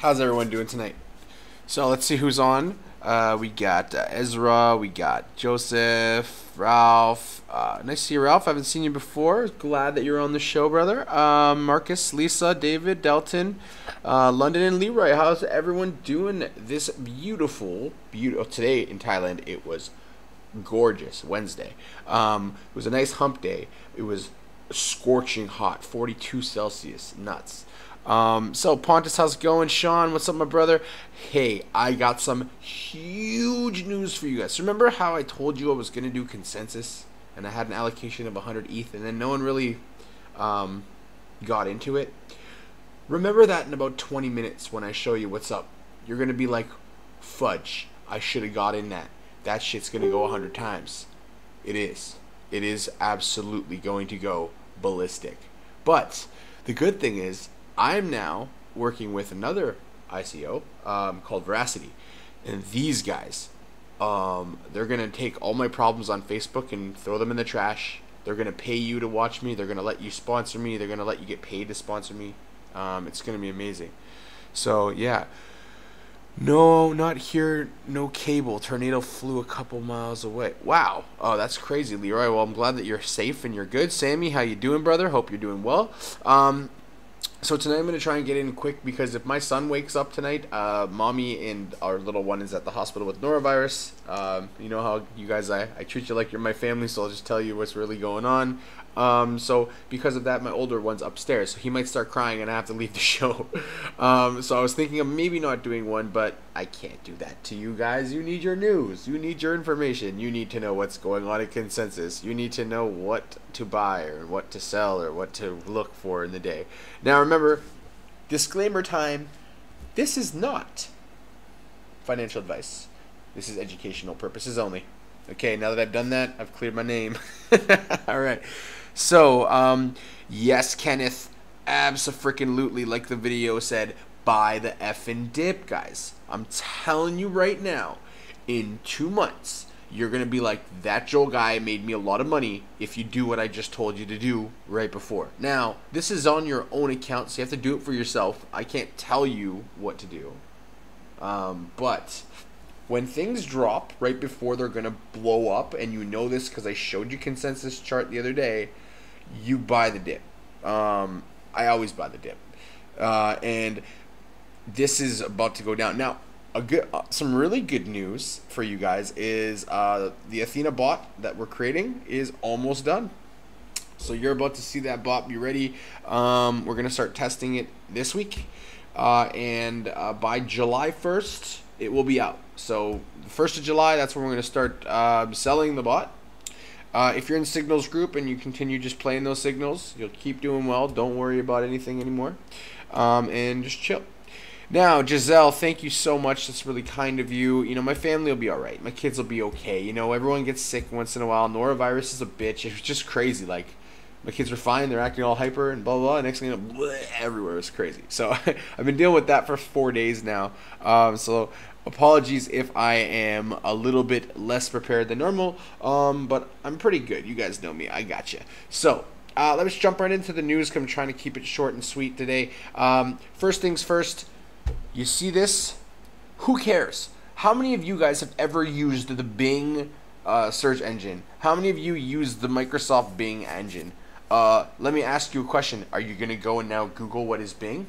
How's everyone doing tonight? So let's see who's on. We got Ezra, we got Joseph, Ralph. Nice to see you, Ralph. I haven't seen you before. Glad that you're on the show, brother. Marcus, Lisa, David, Delton, London, and Leroy. How's everyone doing this beautiful today in Thailand? It was gorgeous Wednesday. It was a nice hump day. It was scorching hot, 42 Celsius. Nuts. So Pontus, how's it going? Sean, what's up, my brother? Hey, I got some huge news for you guys. Remember how I told you I was gonna do consensus, and I had an allocation of 100 ETH, and then no one really got into it? Remember that in about 20 minutes when I show you what's up, you're gonna be like, fudge, I should have got in that. That shit's gonna go 100 times. It is. It is absolutely going to go ballistic. But the good thing is, I'm now working with another ICO called Veracity, and these guys, they're gonna take all my problems on Facebook and throw them in the trash. They're gonna pay you to watch me. They're gonna let you sponsor me. They're gonna let you get paid to sponsor me. It's gonna be amazing. So yeah, no, not here. No cable. Tornado flew a couple miles away. Wow. Oh, that's crazy, Leroy. Well, I'm glad that you're safe and you're good. Sammy, how you doing, brother? Hope you're doing well. So tonight I'm going to try and get in quick because if my son wakes up tonight, mommy and our little one is at the hospital with norovirus. You know how you guys, I treat you like you're my family, so I'll just tell you what's really going on. So because of that, my older one's upstairs, so he might start crying and I have to leave the show. So I was thinking of maybe not doing one, but I can't do that to you guys. You need your news. You need your information. You need to know what's going on in consensus. You need to know what to buy or what to sell or what to look for in the day. Now remember, disclaimer time, this is not financial advice. This is educational purposes only. Okay, now that I've done that, I've cleared my name. All right. So, yes, Kenneth, abso-freaking-lutely, like the video said, buy the effing dip, guys. I'm telling you right now, in 2 months, you're going to be like, that Joel guy made me a lot of money if you do what I just told you to do right before. Now, this is on your own account, so you have to do it for yourself. I can't tell you what to do. But when things drop right before they're going to blow up, and you know this because I showed you consensus chart the other day, you buy the dip. I always buy the dip. And this is about to go down. Now, some really good news for you guys is the Athena bot that we're creating is almost done. So you're about to see that bot be ready. We're going to start testing it this week. And by July 1st, it will be out. So the 1st of July, that's when we're going to start selling the bot. If you're in Signals group and you continue just playing those signals, you'll keep doing well. Don't worry about anything anymore. And just chill. Now, Giselle, thank you so much. That's really kind of you. You know, my family will be all right. My kids will be okay. You know, everyone gets sick once in a while. Norovirus is a bitch. It's just crazy. Like, my kids are fine. They're acting all hyper and blah, blah, blah. Next thing you know, bleh, everywhere. It's crazy. So I've been dealing with that for 4 days now. So apologies if I am a little bit less prepared than normal. But I'm pretty good. You guys know me. I got you. So let's jump right into the news. I'm trying to keep it short and sweet today. First things first. You see this? Who cares? How many of you guys have ever used the Bing search engine? How many of you use the Microsoft Bing engine? Let me ask you a question. Are you going to go and now Google what is Bing?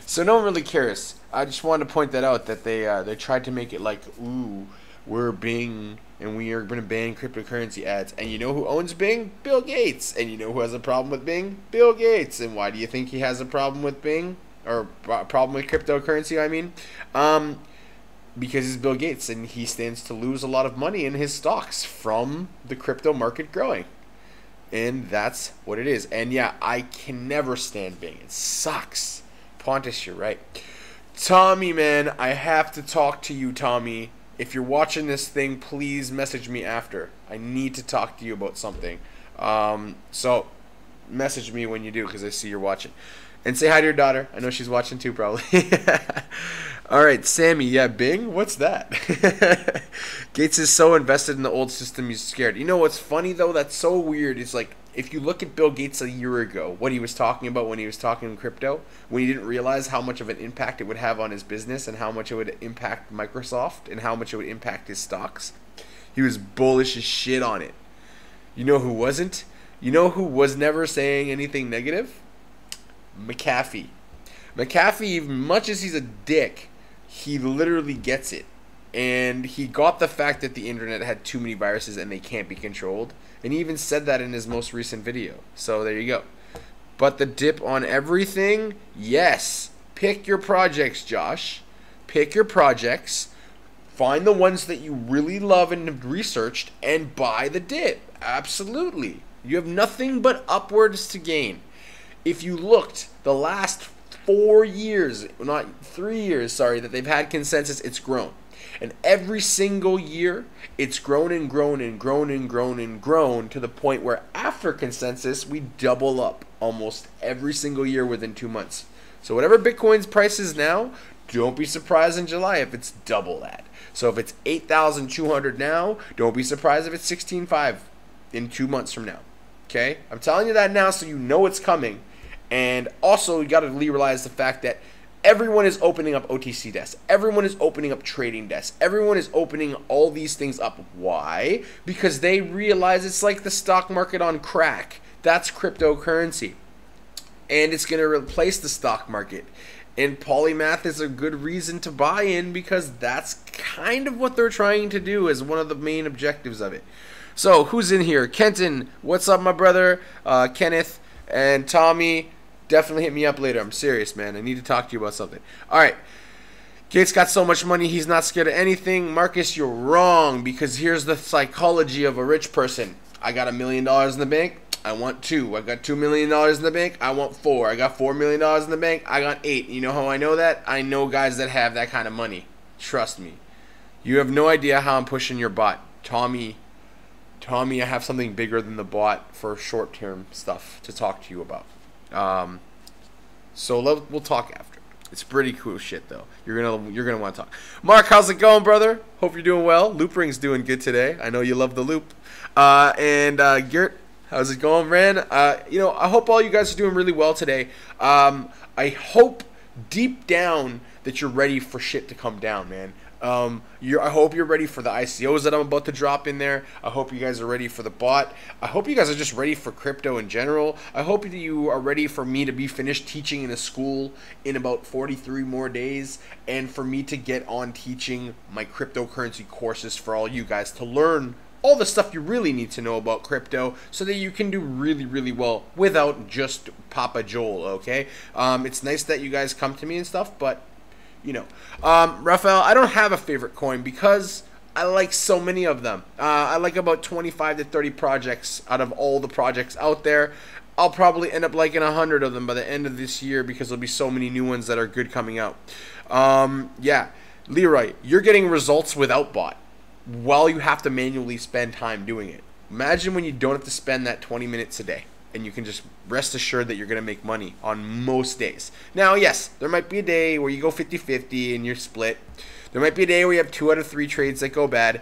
So no one really cares. I just wanted to point that out, that they tried to make it like, ooh, we're Bing and we are going to ban cryptocurrency ads. And you know who owns Bing? Bill Gates. And you know who has a problem with Bing? Bill Gates. And why do you think he has a problem with Bing? Or a problem with cryptocurrency, I mean? Because he's Bill Gates and he stands to lose a lot of money in his stocks from the crypto market growing. And that's what it is. And yeah, I can never stand Bing. It sucks. Pontus, you're right. Tommy, man, I have to talk to you, Tommy. If you're watching this thing, please message me after. I need to talk to you about something. So message me when you do, because I see you're watching. And say hi to your daughter. I know she's watching too, probably. All right, Sammy. Yeah, Bing? What's that? Gates is so invested in the old system, he's scared. You know what's funny, though? That's so weird. It's like, if you look at Bill Gates a year ago, what he was talking about when he was talking crypto, when he didn't realize how much of an impact it would have on his business and how much it would impact Microsoft and how much it would impact his stocks, he was bullish as shit on it. You know who wasn't? You know who was never saying anything negative? McAfee. McAfee, much as he's a dick, he literally gets it. And he got the fact that the internet had too many viruses and they can't be controlled. And he even said that in his most recent video. So there you go. But the dip on everything, yes. Pick your projects, Josh. Pick your projects. Find the ones that you really love and have researched and buy the dip. Absolutely. You have nothing but upwards to gain. If you looked the last 4 years, not 3 years, sorry, that they've had consensus, it's grown. And every single year, it's grown and grown and grown and grown and grown to the point where after consensus, we double up almost every single year within 2 months. So whatever Bitcoin's price is now, don't be surprised in July if it's double that. So if it's 8,200 now, don't be surprised if it's 16.5 in 2 months from now. Okay? I'm telling you that now so you know it's coming. And also, you got to realize the fact that everyone is opening up OTC desks. Everyone is opening up trading desks. Everyone is opening all these things up. Why? Because they realize it's like the stock market on crack. That's cryptocurrency. And it's going to replace the stock market. And polymath is a good reason to buy in because that's kind of what they're trying to do as one of the main objectives of it. So, who's in here? Kenton, what's up, my brother? Kenneth and Tommy. Definitely hit me up later. I'm serious, man. I need to talk to you about something. All right. Gates got so much money, he's not scared of anything. Marcus, you're wrong because here's the psychology of a rich person. I got $1 million in the bank. I want 2. I got $2 million in the bank. I want 4. I got $4 million in the bank. I got 8. You know how I know that? I know guys that have that kind of money. Trust me. You have no idea how I'm pushing your bot. Tommy, I have something bigger than the bot for short-term stuff to talk to you about. So we'll talk after. It's pretty cool shit though. You're gonna want to talk. Mark, how's it going, brother? Hope you're doing well. Loopring's doing good today. I know you love the loop. And Gert, how's it going, man? You know, I hope all you guys are doing really well today. I hope deep down that you're ready for shit to come down, man. I hope you're ready for the ICOs that I'm about to drop in there. I hope you guys are ready for the bot. I hope you guys are just ready for crypto in general. I hope that you are ready for me to be finished teaching in a school in about 43 more days and for me to get on teaching my cryptocurrency courses for all you guys to learn all the stuff you really need to know about crypto so that you can do really, really well without just Papa Joel, okay? It's nice that you guys come to me and stuff, but you know, Raphael, I don't have a favorite coin because I like so many of them. I like about 25 to 30 projects out of all the projects out there. I'll probably end up liking 100 of them by the end of this year because there'll be so many new ones that are good coming out. Yeah, Leroy, you're getting results without bot while you have to manually spend time doing it. Imagine when you don't have to spend that 20 minutes a day. And you can just rest assured that you're going to make money on most days. Now, yes, there might be a day where you go 50-50 and you're split. There might be a day where you have 2 out of 3 trades that go bad.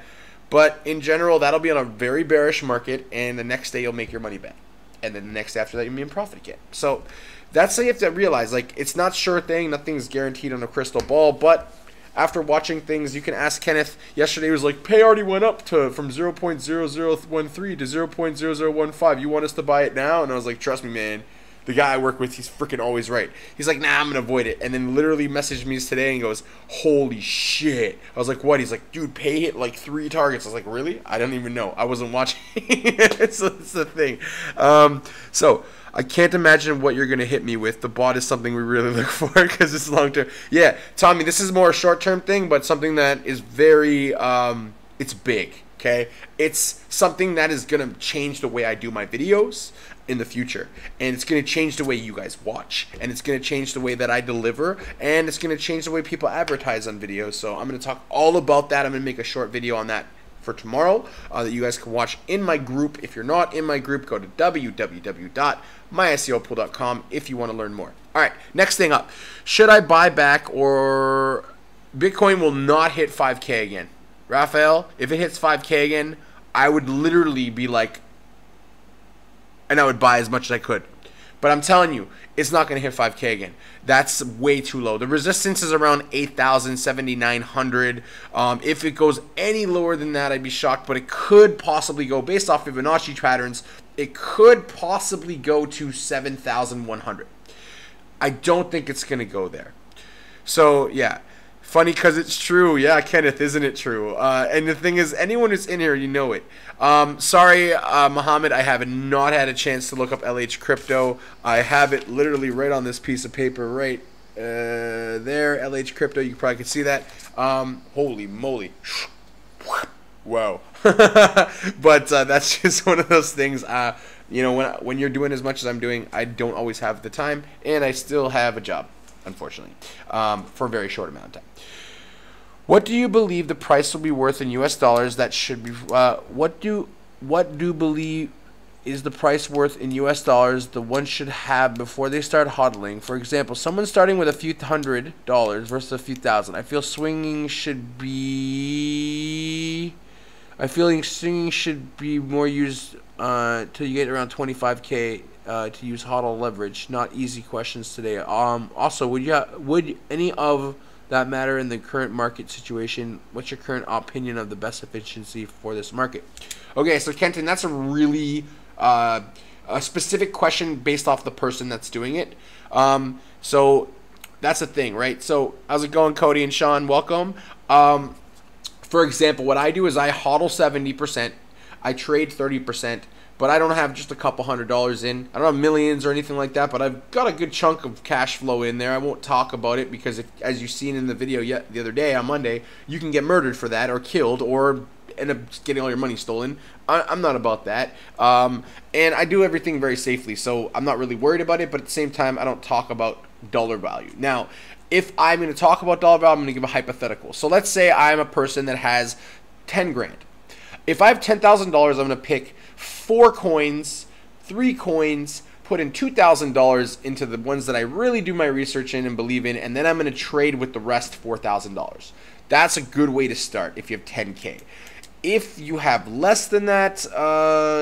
But in general, that'll be on a very bearish market, and the next day you'll make your money back. And then the next after that, you'll be in profit again. So that's how you have to realize. Like, it's not sure thing. Nothing's guaranteed on a crystal ball, but after watching things, you can ask Kenneth. Yesterday he was like, pay already went up from 0.0013 to 0.0015. You want us to buy it now? And I was like, trust me, man. The guy I work with, he's freaking always right. He's like, nah, I'm going to avoid it. And then literally messaged me today and goes, holy shit. I was like, what? He's like, dude, pay hit like 3 targets. I was like, really? I don't even know. I wasn't watching. it's the thing. So I can't imagine what you're going to hit me with. The bot is something we really look for because it's long-term. Yeah, Tommy, this is more a short-term thing, but something that is very, it's big, okay? It's something that is going to change the way I do my videos in the future. And it's going to change the way you guys watch. And it's going to change the way that I deliver. And it's going to change the way people advertise on videos. So I'm going to talk all about that. I'm going to make a short video on that for tomorrow that you guys can watch in my group. If you're not in my group, go to www.myseopool.com if you want to learn more. All right, next thing up. Should I buy back, or Bitcoin will not hit 5K again? Raphael, if it hits 5K again, I would literally be like, and I would buy as much as I could. But I'm telling you, it's not going to hit 5K again. That's way too low. The resistance is around 8,000, 7,900. If it goes any lower than that, I'd be shocked. But it could possibly go, based off Fibonacci patterns, it could possibly go to 7,100. I don't think it's going to go there. So, yeah. Funny because it's true. Yeah, Kenneth, isn't it true? And the thing is, anyone who's in here, you know it. Sorry, Mohammed, I have not had a chance to look up LH Crypto. I have it literally right on this piece of paper right there, LH Crypto. You probably can see that. Holy moly. Whoa. But that's just one of those things. You know, when you're doing as much as I'm doing, I don't always have the time, and I still have a job, unfortunately, for a very short amount of time. What do you believe the price will be worth in U.S. dollars? That should be. What do believe is the price worth in U.S. dollars the one should have before they start hodling? For example, someone starting with a few $100 versus a few thousand. I feel swinging should be. I feel swinging should be more used till you get around 25K. To use hodl leverage. Not easy questions today. Also, would any of that matter in the current market situation? What's your current opinion of the best efficiency for this market? Okay, so Kenton, that's a really a specific question based off the person that's doing it. So that's the thing, right? So how's it going, Cody and Sean? Welcome. For example, what I do is I hodl 70%, I trade 30%. But I don't have just a couple $100s in. I don't have millions or anything like that, but I've got a good chunk of cash flow in there. I won't talk about it because, as you've seen in the video the other day on Monday, you can get murdered for that or killed or end up getting all your money stolen. I'm not about that. And I do everything very safely, so I'm not really worried about it, but at the same time, I don't talk about dollar value. Now, if I'm going to talk about dollar value, I'm going to give a hypothetical. So let's say I'm a person that has 10 grand. If I have $10,000, I'm going to pick 4 coins, 3 coins, put in $2,000 into the ones that I really do my research in and believe in, and then I'm going to trade with the rest $4,000. That's a good way to start if you have 10K. If you have less than that,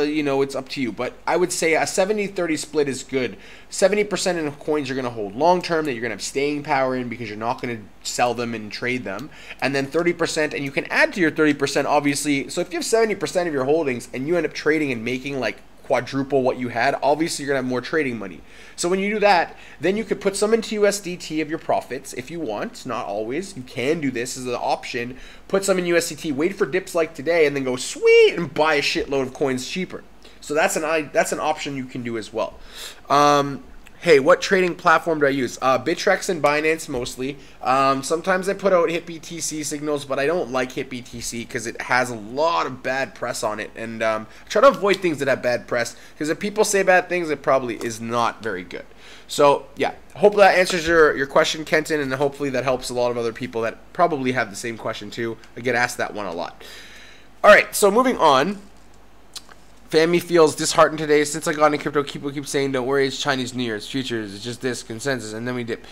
you know, it's up to you. But I would say a 70-30 split is good. 70% in coins you're going to hold long term that you're going to have staying power in because you're not going to sell them and trade them. And then 30%, and you can add to your 30% obviously. So if you have 70% of your holdings and you end up trading and making like quadruple what you had, obviously you're going to have more trading money. So when you do that, then you could put some into USDT of your profits if you want. Not always. You can do this as an option. Put some in USDT, wait for dips like today, and then go sweet and buy a shitload of coins cheaper. So that's an option you can do as well. Hey, what trading platform do I use? Bittrex and Binance mostly. Sometimes I put out HitBTC signals, but I don't like HitBTC because it has a lot of bad press on it. And I try to avoid things that have bad press because if people say bad things, it probably is not very good. So, yeah, hopefully that answers your question, Kenton, and hopefully that helps a lot of other people that probably have the same question too. I get asked that one a lot. All right, so moving on. Fami feels disheartened today. Since I got into crypto, people keep saying, don't worry, it's Chinese New Year, it's futures, it's just this, consensus, and then we dip.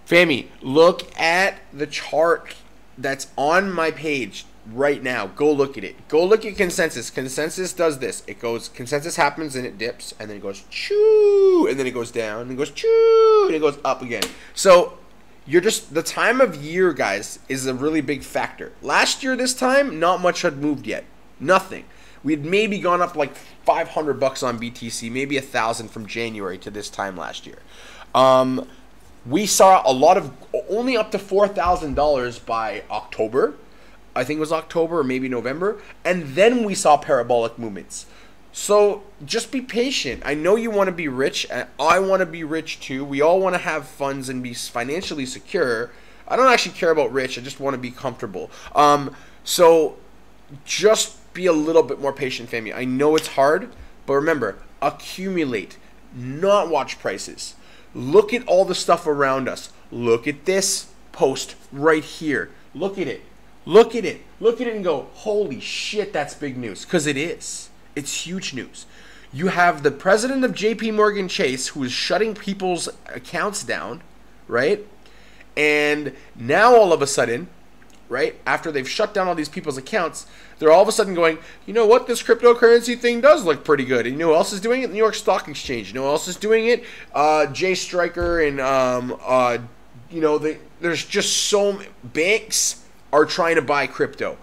Fami, look at the chart that's on my page right now. Go look at it. Go look at consensus. Consensus does this. It goes, consensus happens and it dips, and then it goes choo, and then it goes down, and it goes choo, and it goes up again. So you're just, the time of year, guys, is a really big factor. Last year, this time, not much had moved yet. Nothing. We'd maybe gone up like $500 on BTC, maybe 1,000 from January to this time last year. We saw a lot of, only up to $4,000 by October. I think it was October or maybe November. And then we saw parabolic movements. So just be patient. I know you want to be rich, and I want to be rich too. We all want to have funds and be financially secure. I don't actually care about rich. I just want to be comfortable. So just be a little bit more patient, family. I know it's hard, but remember, accumulate, not watch prices. Look at all the stuff around us. Look at this post right here. Look at it. Look at it. Look at it and go, holy shit, that's big news. Because it is. It's huge news. You have the president of JP Morgan Chase who is shutting people's accounts down, right? And now all of a sudden, right, after they've shut down all these people's accounts, they're all of a sudden going, you know what, this cryptocurrency thing does look pretty good. And you know who else is doing it? The New York Stock Exchange. You know who else is doing it? Jay Stryker and, there's just so many banks are trying to buy crypto.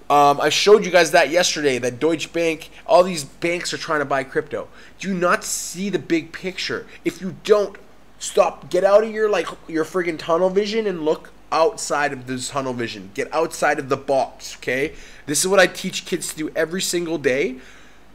I showed you guys that yesterday, that Deutsche Bank, all these banks are trying to buy crypto. Do you not see the big picture? If you don't, stop, get out of your friggin' tunnel vision and look outside of this tunnel vision. Get outside of the box, okay? This is what I teach kids to do every single day.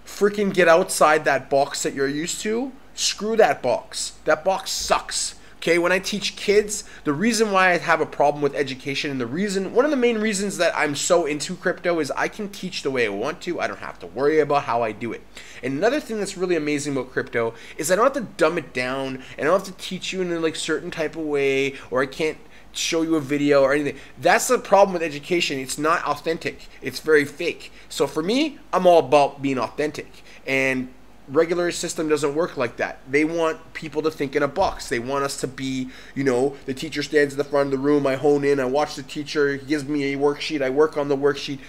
Freaking get outside that box that you're used to. Screw that box. That box sucks. Okay, when I teach kids, the reason why I have a problem with education and one of the main reasons that I'm so into crypto is I can teach the way I want to. I don't have to worry about how I do it. And another thing that's really amazing about crypto is I don't have to dumb it down and I don't have to teach you in a certain type of way, or I can't show you a video or anything. That's the problem with education. It's not authentic. It's very fake. So for me, I'm all about being authentic. And regular system doesn't work like that. They want people to think in a box. They want us to be, the teacher stands in the front of the room, I hone in, I watch the teacher, he gives me a worksheet, I work on the worksheet.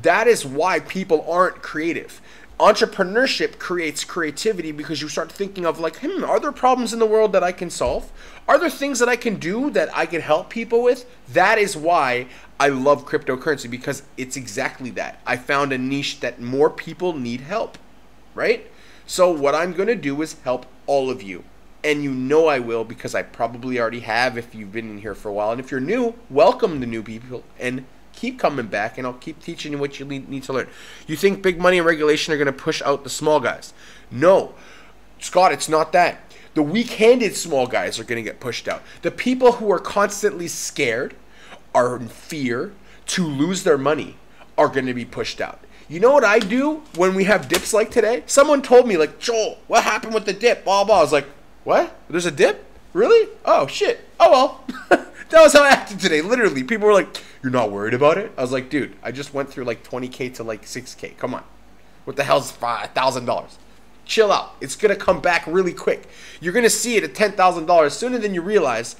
That is why people aren't creative. Entrepreneurship creates creativity because you start thinking of are there problems in the world that I can solve? Are there things that I can do that I can help people with? That is why I love cryptocurrency, because it's exactly that. I found a niche that more people need help, right? So what I'm going to do is help all of you. And you know I will, because I probably already have if you've been in here for a while. And if you're new, welcome the new people and keep coming back, and I'll keep teaching you what you need to learn. You think big money and regulation are going to push out the small guys? No. Scott, it's not that. The weak-handed small guys are going to get pushed out. The people who are constantly scared, are in fear to lose their money, are going to be pushed out. You know what I do when we have dips like today? Someone told me, Joel, what happened with the dip? Blah, blah. I was like, what? There's a dip? Really? Oh, shit. Oh, well. That was how I acted today. Literally, people were like, you're not worried about it? I was like, dude, I just went through 20K to 6K. Come on. What the hell's $1,000? Chill out. It's going to come back really quick. You're going to see it at $10,000 sooner than you realize.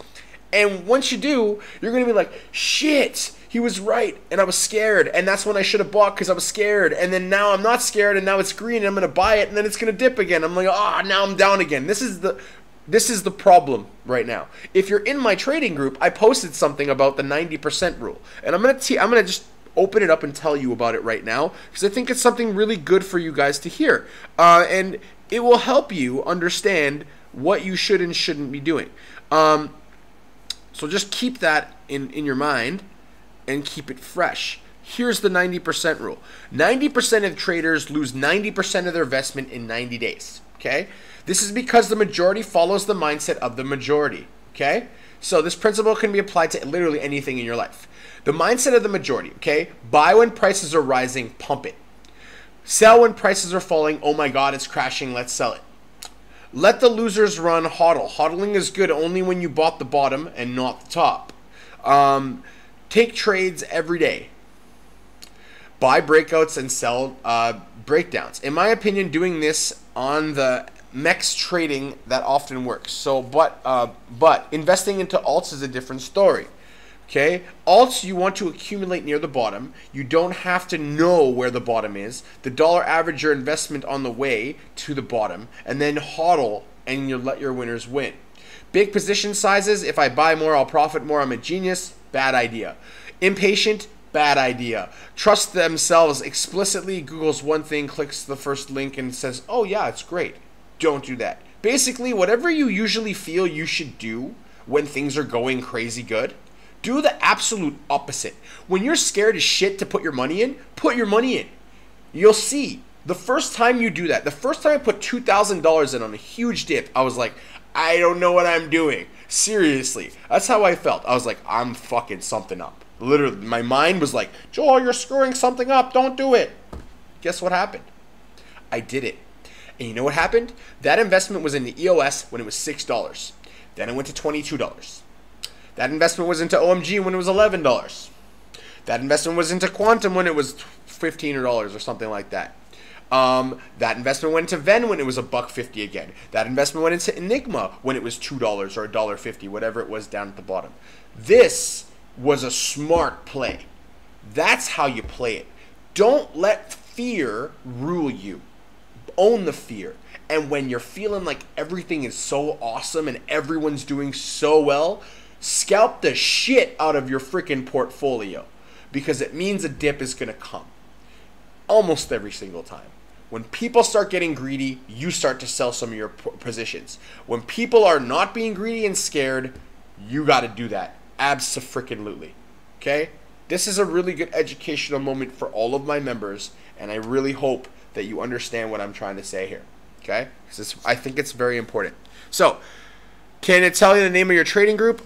And once you do, you're going to be like, shit. He was right, and I was scared, and that's when I should have bought because I was scared, and then now I'm not scared, and now it's green, and I'm going to buy it, and then it's going to dip again. I'm like, now I'm down again. This is the problem right now. If you're in my trading group, I posted something about the 90% rule, and I'm going to just open it up and tell you about it right now, because I think it's something really good for you guys to hear, and it will help you understand what you should and shouldn't be doing. So just keep that in your mind and keep it fresh. Here's the 90% rule. 90% of traders lose 90% of their investment in 90 days, okay? This is because the majority follows the mindset of the majority, okay? So this principle can be applied to literally anything in your life. The mindset of the majority, okay? Buy when prices are rising, pump it. Sell when prices are falling, oh my God, it's crashing, let's sell it. Let the losers run, hodl. Hodling is good only when you bought the bottom and not the top. Take trades every day. Buy breakouts and sell breakdowns. In my opinion, doing this on the MEX trading, that often works. So, but investing into alts is a different story. Okay, alts you want to accumulate near the bottom. You don't have to know where the bottom is. The dollar average your investment on the way to the bottom, and then hodl and you let your winners win. Big position sizes. If I buy more, I'll profit more. I'm a genius. Bad idea. Impatient. Bad idea. Trust themselves explicitly. Googles one thing, clicks the first link, and says, "Oh yeah, it's great." Don't do that. Basically, whatever you usually feel you should do when things are going crazy good, do the absolute opposite. When you're scared as shit to put your money in, put your money in. You'll see. The first time you do that, the first time I put $2,000 in on a huge dip, I was like, I don't know what I'm doing. Seriously. That's how I felt. I was like, I'm fucking something up. Literally, my mind was like, Joel, you're screwing something up. Don't do it. Guess what happened? I did it. And you know what happened? That investment was in the EOS when it was $6. Then it went to $22. That investment was into OMG when it was $11. That investment was into Quantum when it was $15 or something like that. That investment went into Ven when it was $1.50 again. That investment went into Enigma when it was $2 or $1.50, whatever it was down at the bottom. This was a smart play. That's how you play it. Don't let fear rule you. Own the fear. And when you're feeling like everything is so awesome and everyone's doing so well, scalp the shit out of your freaking portfolio, because it means a dip is going to come almost every single time. When people start getting greedy, you start to sell some of your positions. When people are not being greedy and scared, you got to do that. Abso-freaking-lutely. Okay? This is a really good educational moment for all of my members, and I really hope that you understand what I'm trying to say here. Okay? Because I think it's very important. So, can it tell you the name of your trading group?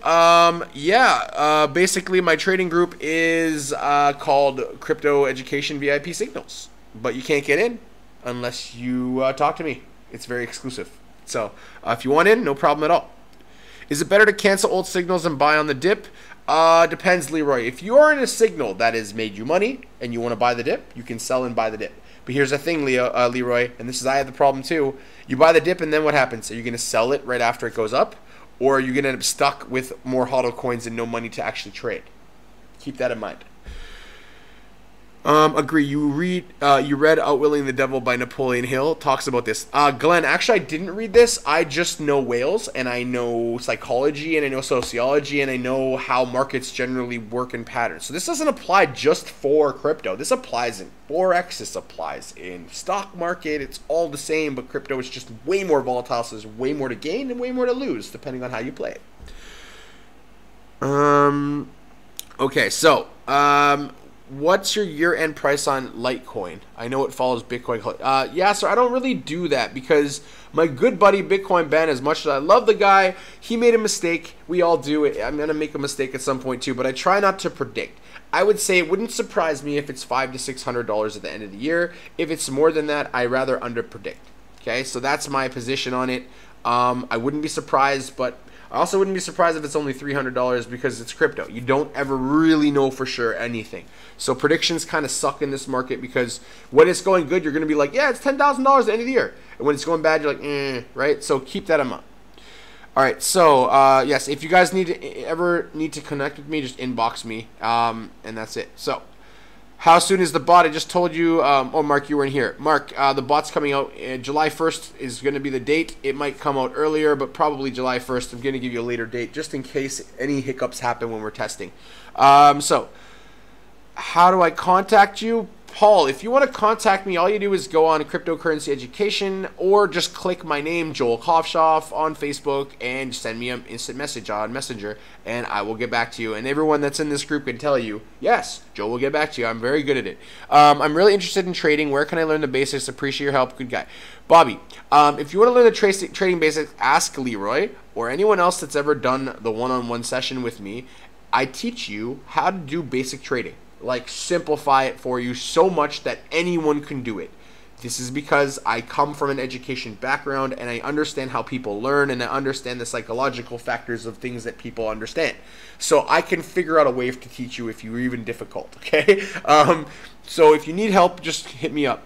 Basically my trading group is called Crypto Education VIP Signals. But you can't get in unless you talk to me. It's very exclusive. So, if you want in, no problem at all. Is it better to cancel old signals and buy on the dip? Depends, Leroy. If you are in a signal that has made you money and you want to buy the dip, you can sell and buy the dip. But here's the thing, Leroy, and this is, I have the problem too. You buy the dip and then what happens? Are you going to sell it right after it goes up? Or are you going to end up stuck with more HODL coins and no money to actually trade? Keep that in mind. Agree. You read Outwilling the Devil by Napoleon Hill. Talks about this. Glenn, actually, I didn't read this. I just know whales, and I know psychology, and I know sociology, and I know how markets generally work in patterns. So this doesn't apply just for crypto. This applies in Forex. This applies in stock market. It's all the same, but crypto is just way more volatile, so there's way more to gain and way more to lose, depending on how you play it. Okay, so, what's your year-end price on Litecoin? I know it follows Bitcoin. Yeah, so I don't really do that because my good buddy Bitcoin Ben, as much as I love the guy, he made a mistake. We all do it. I'm going to make a mistake at some point too, but I try not to predict. I would say it wouldn't surprise me if it's $500 to $600 at the end of the year. If it's more than that, I rather underpredict. Okay, so that's my position on it. I wouldn't be surprised, but I also wouldn't be surprised if it's only $300 because it's crypto. You don't ever really know for sure anything. So predictions kind of suck in this market because when it's going good, you're going to be like, yeah, it's $10,000 at the end of the year. And when it's going bad, you're like, right? So keep that in mind. All right, so yes, if you guys ever need to connect with me, just inbox me, and that's it. So how soon is the bot? I just told you. Oh, Mark, you weren't here. Mark, the bot's coming out. July 1st is going to be the date. It might come out earlier, but probably July 1st. I'm going to give you a later date just in case any hiccups happen when we're testing. So how do I contact you? Paul, if you want to contact me, all you do is go on Cryptocurrency Education or just click my name, Joel Kovshoff, on Facebook and send me an instant message on Messenger, and I will get back to you. And everyone that's in this group can tell you, yes, Joel will get back to you. I'm very good at it. I'm really interested in trading. Where can I learn the basics? Appreciate your help. Good guy. Bobby, if you want to learn the trading basics, ask Leroy or anyone else that's ever done the one-on-one session with me. I teach you how to do basic trading. Like, simplify it for you so much that anyone can do it. This is because I come from an education background and I understand how people learn and I understand the psychological factors of things that people understand. So I can figure out a way to teach you if you're even difficult, okay? So if you need help, just hit me up.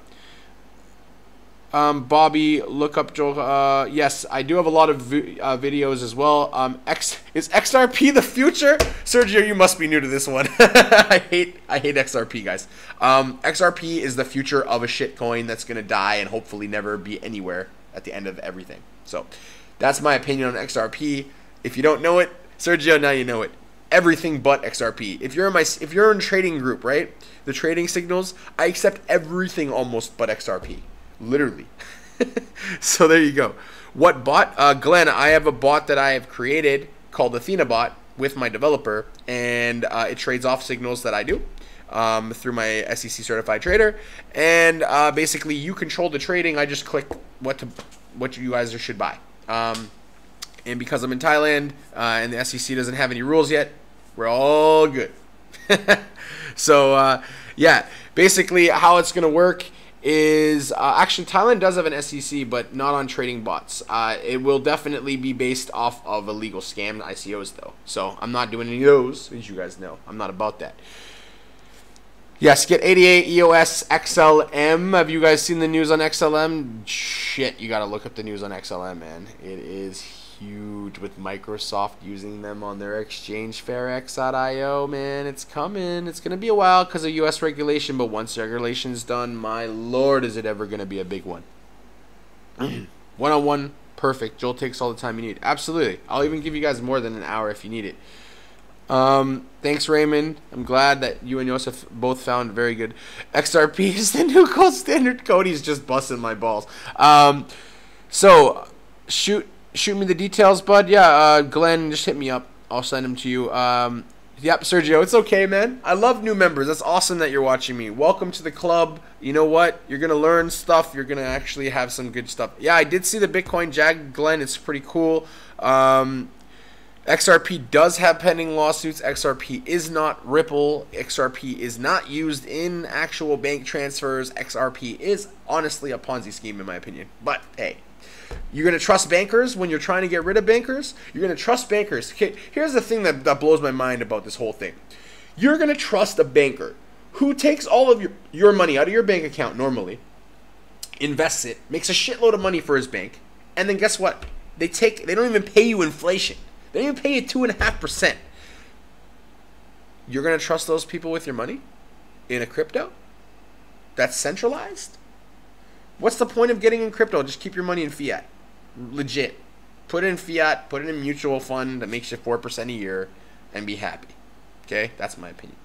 Bobby, look up Joel. Yes, I do have a lot of videos as well. Is XRP the future? Sergio, you must be new to this one. I hate XRP, guys. XRP is the future of a shit coin that's gonna die and hopefully never be anywhere at the end of everything. So that's my opinion on XRP. If you don't know it, Sergio, now you know it. Everything but XRP. If you're in trading group, right? The trading signals, I accept everything almost but XRP. Literally. So there you go. What bot? Glenn, I have a bot that I have created called Athena Bot with my developer, and it trades off signals that I do through my SEC certified trader, and basically you control the trading. I just click what you guys should buy, and because I'm in Thailand and the SEC doesn't have any rules yet, we're all good. So yeah, basically how it's gonna work is actually Thailand does have an SEC, but not on trading bots. It will definitely be based off of illegal scam ICOs though. So I'm not doing any of those, as you guys know. I'm not about that. Yes, get 88 EOS XLM. Have you guys seen the news on XLM? Shit, you gotta look up the news on XLM, man. It is huge with Microsoft using them on their exchange fairx.io, man. It's coming. It's gonna be a while because of US regulation, but once regulation's done, my lord, is it ever gonna be a big one. One-on-one, perfect. Joel takes all the time you need. Absolutely. I'll even give you guys more than an hour if you need it. Thanks, Raymond. I'm glad that you and Joseph both found very good. XRP is the new gold standard. Cody's just busting my balls. So shoot me the details, bud. Yeah, Glenn, just hit me up. I'll send them to you. Yep, Sergio, it's okay, man. I love new members. That's awesome that you're watching me. Welcome to the club. You know what? You're going to learn stuff. You're going to actually have some good stuff. Yeah, I did see the Bitcoin Jag, Glenn. It's pretty cool. XRP does have pending lawsuits. XRP is not Ripple. XRP is not used in actual bank transfers. XRP is honestly a Ponzi scheme, in my opinion. But, hey. You're going to trust bankers when you're trying to get rid of bankers? You're going to trust bankers. Okay, here's the thing that blows my mind about this whole thing. You're going to trust a banker who takes all of your money out of your bank account normally, invests it, makes a shitload of money for his bank, and then guess what? They don't even pay you inflation. They don't even pay you 2.5%. You're going to trust those people with your money in a crypto that's centralized? What's the point of getting in crypto? Just keep your money in fiat. Legit. Put it in fiat, put it in a mutual fund that makes you 4% a year, and be happy. Okay? That's my opinion.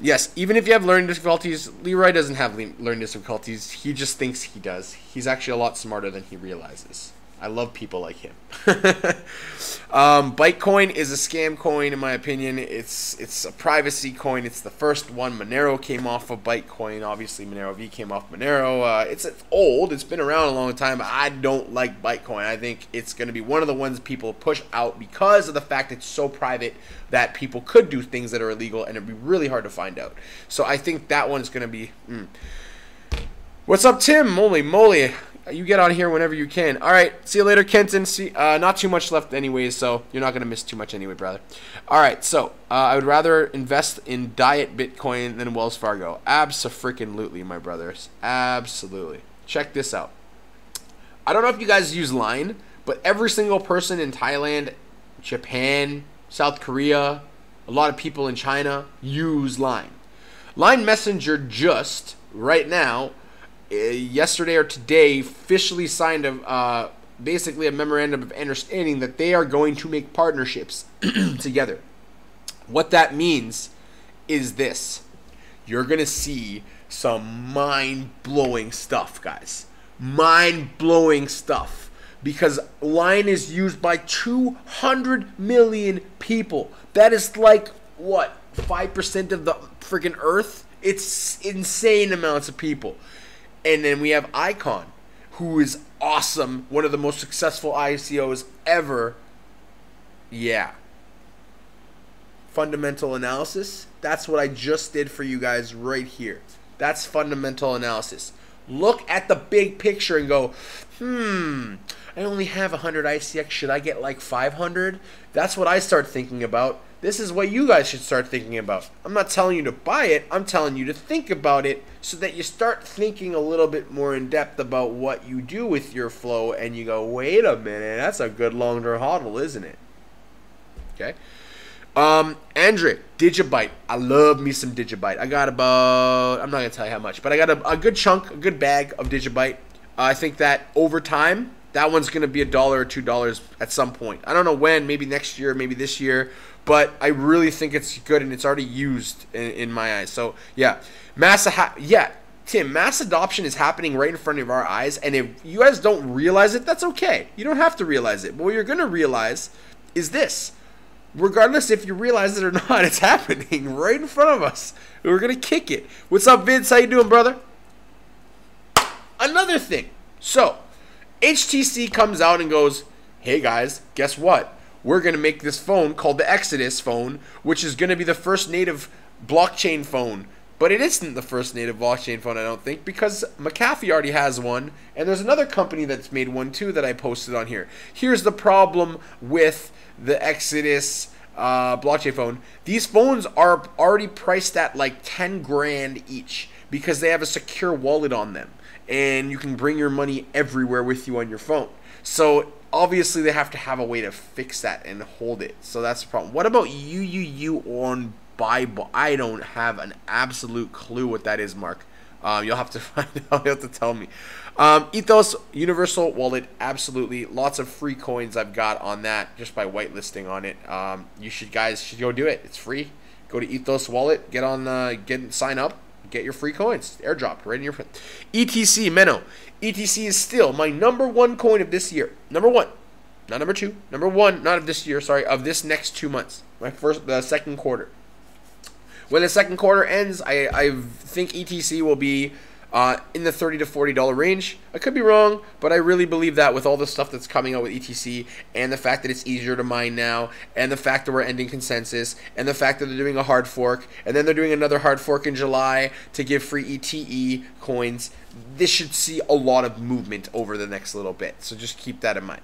Yes, even if you have learning difficulties, Leroy doesn't have learning difficulties. He just thinks he does. He's actually a lot smarter than he realizes. I love people like him. Bytecoin is a scam coin, in my opinion. It's a privacy coin. It's the first one. Monero came off of Bytecoin. Obviously, Monero V came off Monero. It's old. It's been around a long time. I don't like Bytecoin. I think it's going to be one of the ones people push out because of the fact it's so private that people could do things that are illegal, and it'd be really hard to find out. So I think that one's going to be... What's up, Tim? Holy moly. You get on here whenever you can. All right. See you later, Kenton. Not too much left anyways, so you're not going to miss too much anyway, brother. All right. So I would rather invest in Diet Bitcoin than Wells Fargo. Abso-freaking-lutely, my brothers. Absolutely. Check this out. I don't know if you guys use Line, but every single person in Thailand, Japan, South Korea, a lot of people in China use Line. Line Messenger just, right now, yesterday or today, officially signed basically a memorandum of understanding that they are going to make partnerships together. What that means is this. You're going to see some mind-blowing stuff, guys. Mind-blowing stuff. Because Line is used by 200 million people. That is like, what, 5% of the freaking Earth? It's insane amounts of people. And then we have Icon, who is awesome. One of the most successful ICOs ever. Yeah. Fundamental analysis. That's what I just did for you guys right here. That's fundamental analysis. Look at the big picture and go, I only have 100 ICX. Should I get like 500? That's what I start thinking about. This is what you guys should start thinking about. I'm not telling you to buy it. I'm telling you to think about it so that you start thinking a little bit more in depth about what you do with your flow and you go, wait a minute, that's a good long-term hodl, isn't it? Okay. Andre, Digibyte. I love me some Digibyte. I got about, I'm not going to tell you how much, but I got a good chunk, a good bag of Digibyte. I think that over time, that one's going to be $1 or $2 at some point. I don't know when, maybe next year, maybe this year. But I really think it's good, and it's already used in my eyes. So, yeah. Tim, mass adoption is happening right in front of our eyes. And if you guys don't realize it, that's okay. You don't have to realize it. But what you're going to realize is this. Regardless if you realize it or not, it's happening right in front of us. We're going to kick it. What's up, Vince? How you doing, brother? Another thing. So, HTC comes out and goes, hey, guys, guess what? We're going to make this phone called the Exodus phone, which is going to be the first native blockchain phone. But it isn't the first native blockchain phone, I don't think, because McAfee already has one, and there's another company that's made one too that I posted on here. Here's the problem with the Exodus blockchain phone. These phones are already priced at like 10 grand each because they have a secure wallet on them, and you can bring your money everywhere with you on your phone. So obviously they have to have a way to fix that and hold it. So that's the problem. What about UUU on Bible? I don't have an absolute clue what that is, Mark. You'll have to find out. You'll have to tell me. Ethos Universal Wallet, absolutely. Lots of free coins I've got on that just by whitelisting on it. You guys should go do it. It's free. Go to Ethos Wallet, sign up, get your free coins. Airdropped right in your phone. ETC, Menno. ETC is still my #1 coin of this year. #1. Not number 2. #1, not of this year, sorry, of this next 2 months. The second quarter. When the second quarter ends, I think ETC will be in the $30 to $40 range. I could be wrong, but I really believe that with all the stuff that's coming out with ETC, and the fact that it's easier to mine now, and the fact that we're ending consensus, and the fact that they're doing a hard fork, and then they're doing another hard fork in July to give free ETE coins. This should see a lot of movement over the next little bit, so just keep that in mind.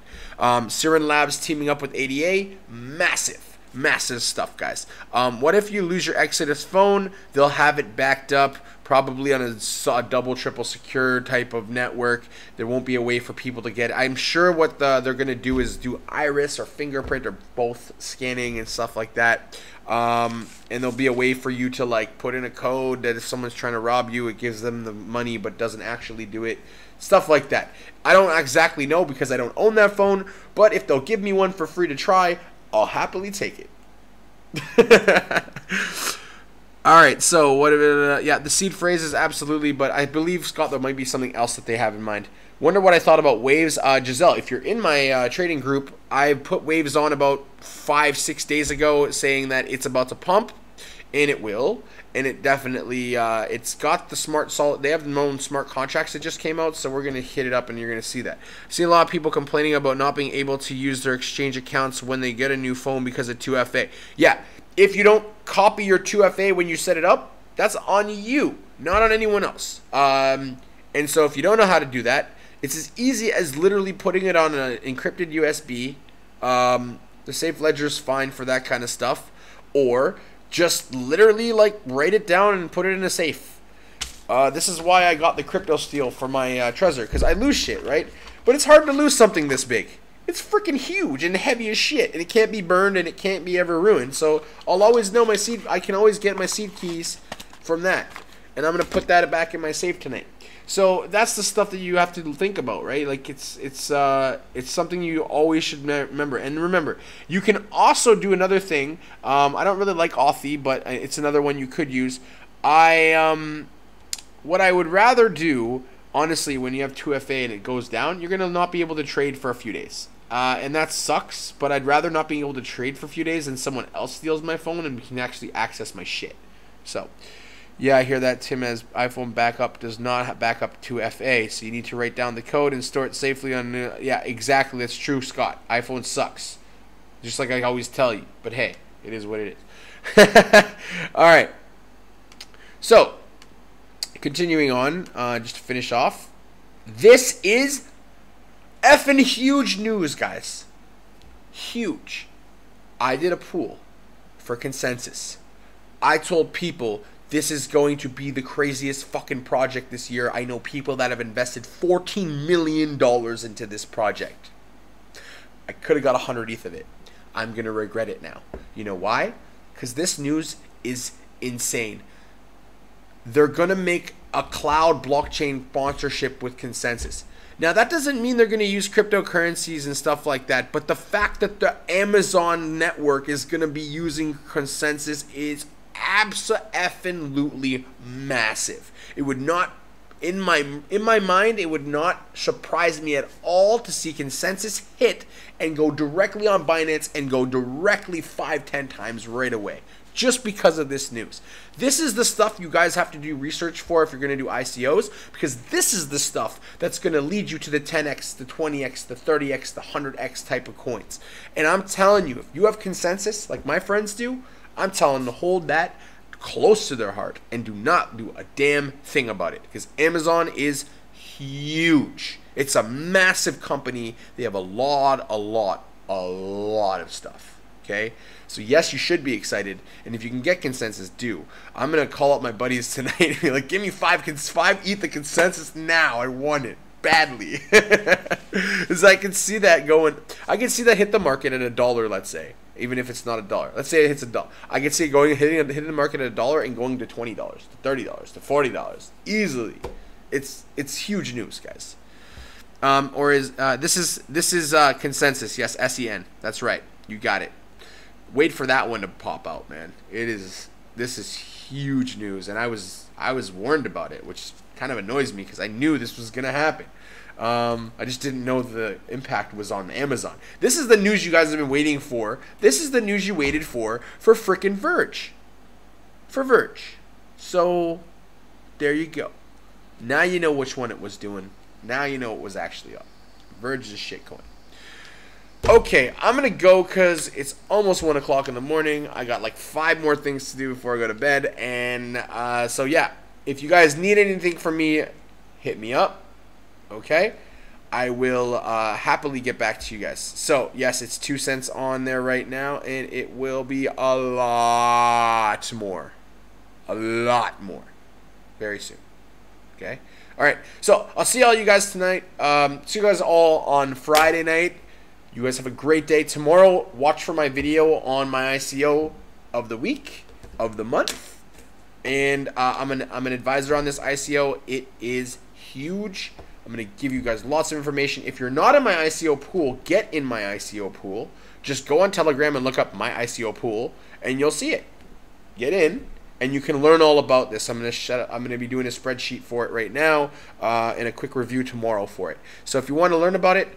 Siren Labs teaming up with ADA, massive stuff, guys. What if you lose your Exodus phone? They'll have it backed up, probably on a double, triple secure type of network. There won't be a way for people to get it. I'm sure what they're going to do is do iris or fingerprint or both scanning and stuff like that. And there'll be a way for you to like put in a code that if someone's trying to rob you, it gives them the money but doesn't actually do it. Stuff like that. I don't exactly know because I don't own that phone, but if they'll give me one for free to try, I'll happily take it. All right, so what? Yeah, the seed phrase is absolutely, but I believe, Scott, there might be something else that they have in mind. Wonder what I thought about waves. Giselle, if you're in my trading group, I put waves on about 5-6 days ago saying that it's about to pump, and it will. And it definitely, it's got the smart solid. They have their own smart contracts that just came out, so we're going to hit it up and you're going to see that. I see a lot of people complaining about not being able to use their exchange accounts when they get a new phone because of 2FA. Yeah, if you don't copy your 2FA when you set it up, that's on you, not on anyone else. And so if you don't know how to do that, it's as easy as literally putting it on an encrypted USB. The safe ledger's fine for that kind of stuff. Or just literally like write it down and put it in a safe. This is why I got the crypto steel for my Trezor, because I lose shit, right? But it's hard to lose something this big. It's freaking huge and heavy as shit, and it can't be burned and it can't be ever ruined. So I'll always know my seed. I can always get my seed keys from that, and I'm gonna put that back in my safe tonight. So that's the stuff that you have to think about, right? Like it's something you always should remember. And remember, you can also do another thing. I don't really like Authy, but it's another one you could use. What I would rather do, honestly, when you have 2FA and it goes down, you're gonna not be able to trade for a few days. And that sucks, but I'd rather not be able to trade for a few days than someone else steals my phone and can actually access my shit. So yeah, I hear that. Tim has iPhone backup does not back up to FA, so you need to write down the code and store it safely on. Yeah, exactly. That's true, Scott. iPhone sucks, just like I always tell you. But hey, it is what it is. All right. So, continuing on, just to finish off, this is effing huge news, guys. Huge. I did a pool for consensus. I told people this is going to be the craziest fucking project this year. I know people that have invested $14 million into this project. I could have got 100 ETH of it. I'm going to regret it now. You know why? Because this news is insane. They're going to make a cloud blockchain sponsorship with consensus. Now, that doesn't mean they're going to use cryptocurrencies and stuff like that, but the fact that the Amazon network is going to be using consensus is abso-effing-lutely massive. It would not, in my mind, it would not surprise me at all to see consensus hit and go directly on Binance and go directly 5-10 times right away, just because of this news. This is the stuff you guys have to do research for if you're going to do ICOs, because this is the stuff that's going to lead you to the 10x, the 20x, the 30x, the 100x type of coins. And I'm telling you, if you have consensus like my friends do, I'm telling them to hold that close to their heart and do not do a damn thing about it, because Amazon is huge. It's a massive company. They have a lot of stuff. Okay, so yes, you should be excited, and if you can get consensus, do. I'm gonna call up my buddies tonight and be like, "Give me five ether consensus now. I want it badly." Because I can see that going. I can see that hit the market at $1, let's say, even if it's not $1. Let's say it hits $1. I can see it going hitting the market at $1 and going to $20, to $30, to $40 easily. It's huge news, guys. This is consensus? Yes, SEN. That's right. You got it. Wait for that one to pop out, man. This is huge news, and I was warned about it, which kind of annoys me because I knew this was gonna happen. I just didn't know the impact was on Amazon. This is the news you guys have been waiting for. This is the news you waited for frickin' Verge. For Verge. So there you go. Now you know which one it was doing. Now you know it was actually up. Verge is a shitcoin. Okay, I'm going to go because it's almost 1 o'clock in the morning. I got like 5 more things to do before I go to bed. And so, yeah, if you guys need anything from me, hit me up. Okay? I will happily get back to you guys. So, yes, it's 2 cents on there right now. And it will be a lot more. A lot more. Very soon. Okay? All right. So, I'll see all you guys tonight. See you guys all on Friday night. You guys have a great day. Tomorrow, watch for my video on my ICO of the week, of the month. And I'm an advisor on this ICO. It is huge. I'm going to give you guys lots of information. If you're not in my ICO pool, get in my ICO pool. Just go on Telegram and look up my ICO pool, and you'll see it. Get in, and you can learn all about this. I'm going to be doing a spreadsheet for it right now, and a quick review tomorrow for it. So if you want to learn about it,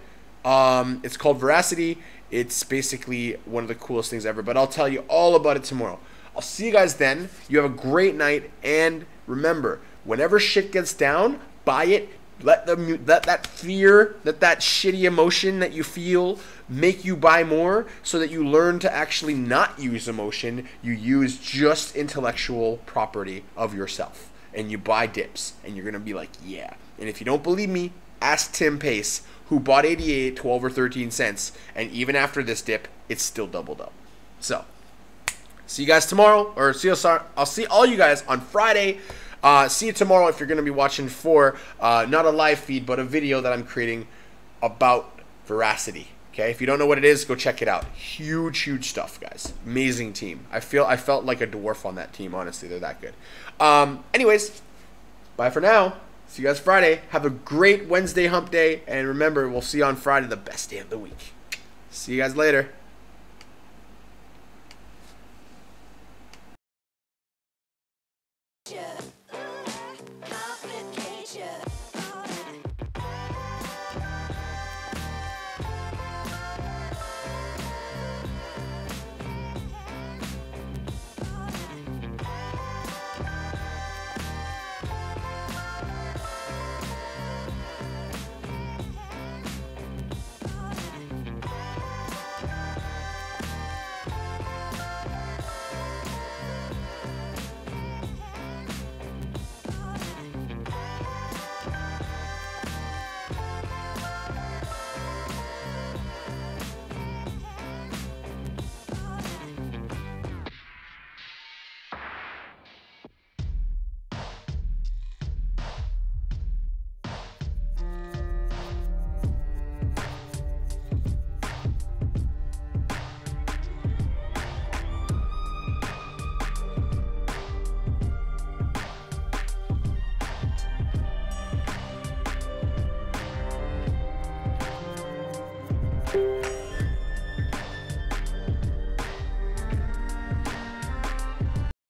it's called Veracity. It's basically one of the coolest things ever, but I'll tell you all about it tomorrow. I'll see you guys then. You have a great night, and remember, whenever shit gets down, buy it. Let that fear, that shitty emotion that you feel make you buy more, so that you learn to actually not use emotion. You use just intellectual property of yourself, and you buy dips, and you're gonna be like, yeah. And if you don't believe me, ask Tim Pace, who bought 88, 12 or 13 cents, and even after this dip, it's still doubled up. So, see you guys tomorrow, or I'll see all you guys on Friday. See you tomorrow if you're going to be watching for not a live feed, but a video that I'm creating about Veracity. Okay, if you don't know what it is, go check it out. Huge, huge stuff, guys. Amazing team. I felt like a dwarf on that team. Honestly, they're that good. Anyways, bye for now. See you guys Friday. Have a great Wednesday hump day. And remember, we'll see you on Friday, the best day of the week. See you guys later.